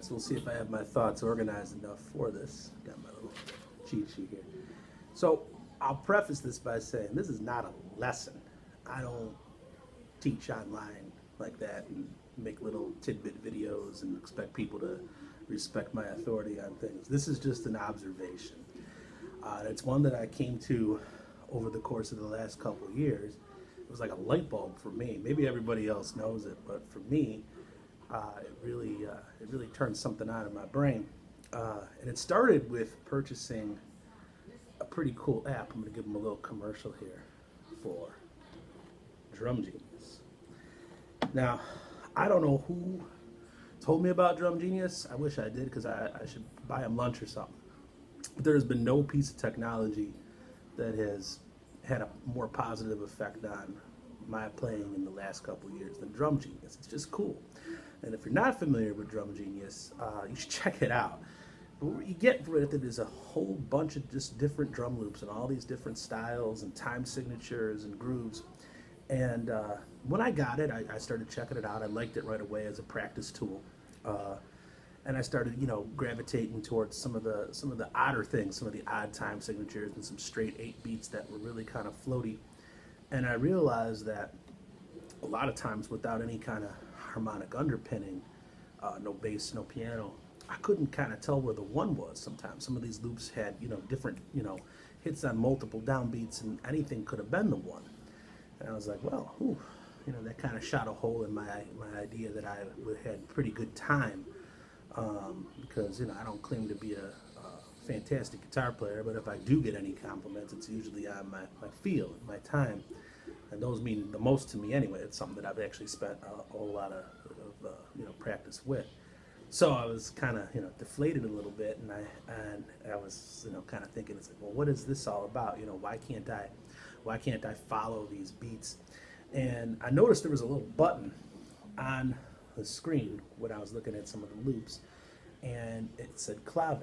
So we'll see if I have my thoughts organized enough for this. Got my little cheat sheet here. So I'll preface this by saying this is not a lesson. I don't teach online like that and make little tidbit videos and expect people to respect my authority on things. This is just an observation. It's one that I came to over the course of the last couple of years. It was like a light bulb for me. Maybe everybody else knows it, but for me, it really turned something on in my brain. And it started with purchasing a pretty cool app. I'm going to give them a little commercial here for Drum Genius. Now, I don't know who told me about Drum Genius. I wish I did, because I should buy them lunch or something. But there has been no piece of technology that has had a more positive effect on my playing in the last couple of years than Drum Genius. It's just cool. And if you're not familiar with Drum Genius, you should check it out. But what you get with it is a whole bunch of just different drum loops and all these different styles and time signatures and grooves. And when I got it, I started checking it out. I liked it right away as a practice tool. And I started, gravitating towards some of the odder things, some of the odd time signatures and some straight 8 beats that were really kind of floaty. And I realized that a lot of times without any kind of harmonic underpinning, no bass, no piano, I couldn't kind of tell where the one was sometimes. Some of these loops had, different, hits on multiple downbeats, and anything could have been the one. And I was like, well, that kind of shot a hole in my idea that I had pretty good time. Because, I don't claim to be a fantastic guitar player, but if I do get any compliments, it's usually on my feel and my time. And those mean the most to me anyway. It's something that I've actually spent a whole lot of practice with. So I was kind of, deflated a little bit, and I was, kind of thinking, it's like, well, what is this all about? Why can't I follow these beats? And I noticed there was a little button on the screen when I was looking at some of the loops, and it said clave.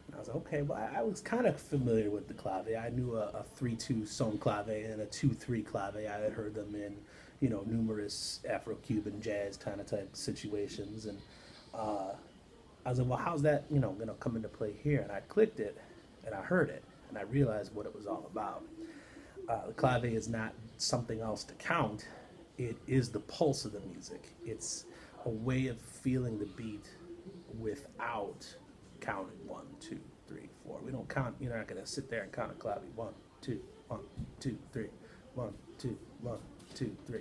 And I was like, okay, well, I was kind of familiar with the clave. I knew a 3/2 son clave and a 2/3 clave. I had heard them in, numerous Afro-Cuban jazz kind of type situations, and I was like, well, how's that, going to come into play here? And I clicked it, and I heard it, and I realized what it was all about. The clave is not something else to count. It is the pulse of the music. It's a way of feeling the beat without counting 1, 2, 3, 4. We don't count. You're not going to sit there and count a clave. 1, 2, 1, 2, 3, 1, 2, 1, 2, 3.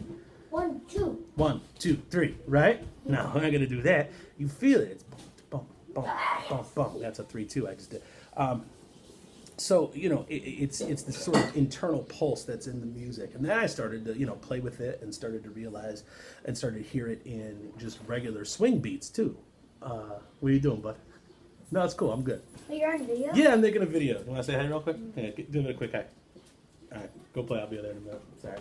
1, 2. 1, 2, 3. Right? No, I'm not going to do that. You feel it. It's bump, bump, bump, bump, bump. That's a 3/2 I just did. So, it's this sort of internal pulse that's in the music. And then I started to, play with it and started to realize and started to hear it in just regular swing beats, too. What are you doing, bud? No, it's cool. I'm good. Are you on video? Yeah, I'm making a video. You want to say hi real quick? Yeah, give it a quick hi. All right, go play. I'll be there in a minute. Sorry.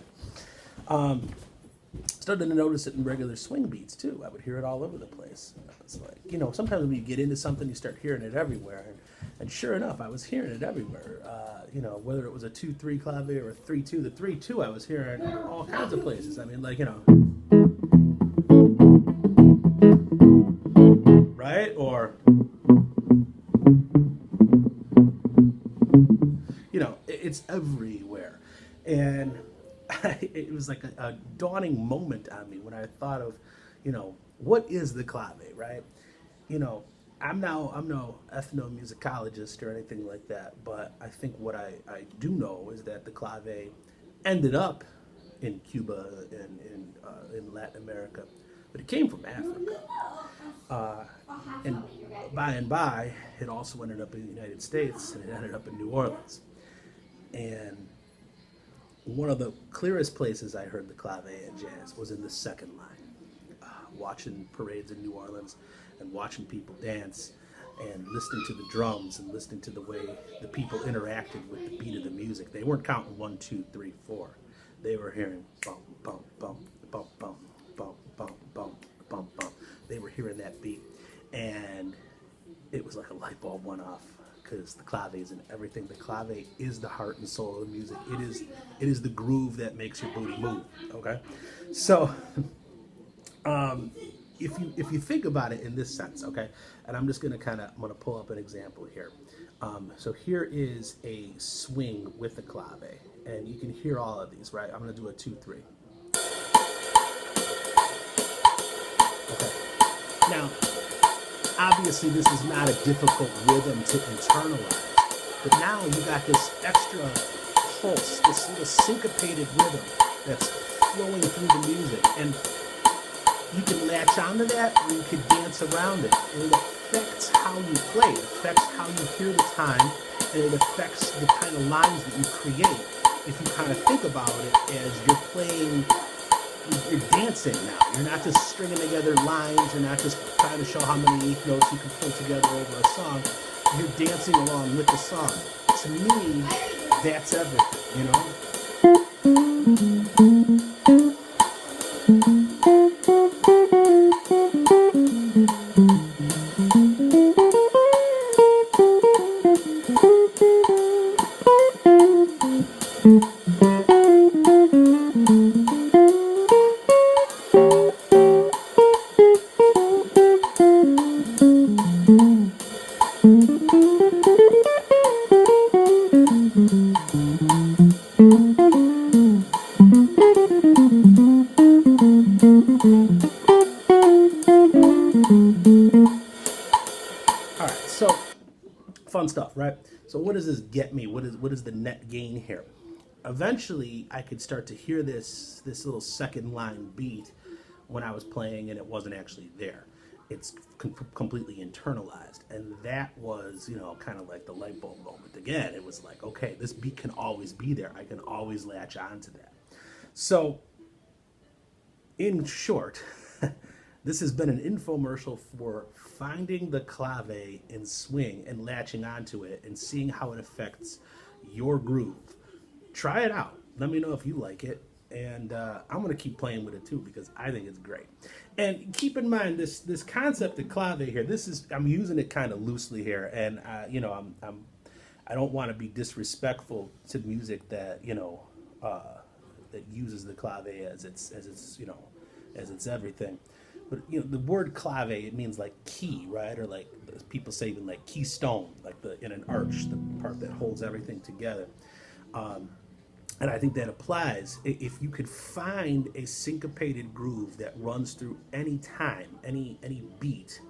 Started to notice it in regular swing beats, too. I would hear it all over the place. It's like, sometimes when you get into something, you start hearing it everywhere. And sure enough, I was hearing it everywhere. Whether it was a 2/3 clave or a 3/2, the 3/2 I was hearing all kinds of places. I mean, right? Or, it's everywhere. And it was like a dawning moment on me when I thought of, what is the clave, right? I'm no ethnomusicologist or anything like that, but I think what I do know is that the clave ended up in Cuba and in Latin America, but it came from Africa. And by, it also ended up in the United States, and it ended up in New Orleans. And one of the clearest places I heard the clave in jazz was in the second line. Watching parades in New Orleans and watching people dance and listening to the drums and listening to the way the people interacted with the beat of the music. They weren't counting 1, 2, 3, 4. They were hearing bump, bump, bump, bump, bump, bump, bump, bump, bump, bump. They were hearing that beat, and it was like a light bulb went off, because the clave is in everything. The clave is the heart and soul of the music. It is the groove that makes your booty move. Okay, so if you think about it in this sense, okay, and I'm gonna pull up an example here. So here is a swing with the clave, and you can hear all of these, right? I'm gonna do a 2-3. Okay. Now, obviously, this is not a difficult rhythm to internalize, but now you got this extra pulse, this little syncopated rhythm that's flowing through the music, and you can latch onto that, or you can dance around it, and it affects how you play. It affects how you hear the time, and it affects the kind of lines that you create. If you kind of think about it as you're playing, you're dancing now. You're not just stringing together lines. You're not just trying to show how many eighth notes you can pull together over a song. You're dancing along with the song. To me, that's everything, you know? All right, so fun stuff, right? So what does this get me? What is the net gain here? Eventually, I could start to hear this little second line beat when I was playing, and it wasn't actually there. It's completely internalized, and that was, you know, kind of like the light bulb moment. Again, it was like, okay, this beat can always be there. I can always latch onto that. So, in short, this has been an infomercial for finding the clave in swing and latching onto it and seeing how it affects your groove. Try it out. Let me know if you like it. And I'm going to keep playing with it too because I think it's great. And keep in mind this concept of clave here. I'm using it kind of loosely here, and you know, I don't want to be disrespectful to music that, you know, that uses the clave as its you know, as its everything. But you know, the word clave, it means like key, right? Or like people say even like keystone, like in an arch, the part that holds everything together. And I think that applies if you could find a syncopated groove that runs through any time, any beat.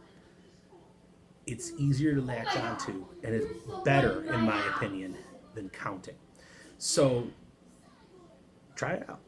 It's easier to latch onto, and it's better, in my opinion, than counting. So try it out.